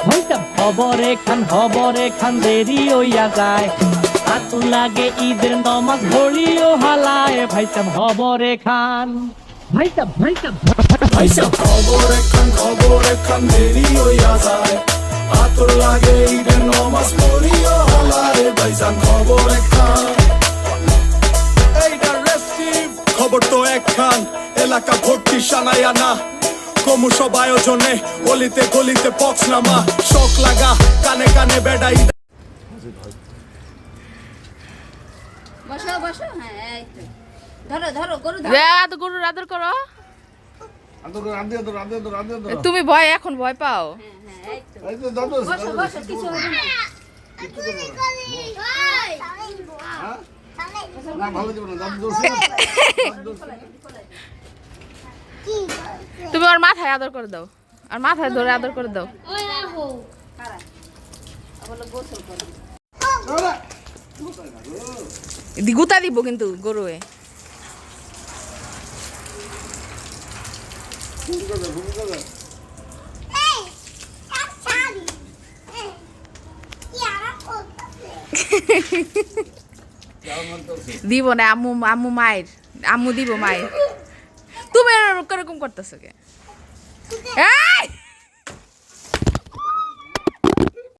ভাইসাব হবরে খান দেরি হইয়া যায় আতু লাগে ঈদের নমাজ ঘড়িও হালায় ভাইসাব হবরে খান ভাইসাব খবরে খান দেরি হইয়া যায় আতর লাগে ঈদের নমাজ পড়িও হালায় ভাইসাব খবরে খান এইটা রেস্টিভ খবর তো একখান এলাকা ভর্তি সানায়া না কমুসব আয়োজনে অলিতে গলিতে পক্স নামা শখ লাগা কানে কানে বেড়াই বসো বসো হ্যাঁ এই তো ধরো ধরো গরু ধরো গরুর আদর করো তুমি ভয় এখন ভয় পাও হ্যাঁ এই তো বসো বসো কিছু হবে না তুমি ওর মাথায় আদর করে দাও আর মাথায় ধরে আদর করে দাও গুতা দিব কিন্তু গরুয়ে দিব না আম্মু মায়ের আম্মু দিব মায়ের তুমি এরকম করতেছো কে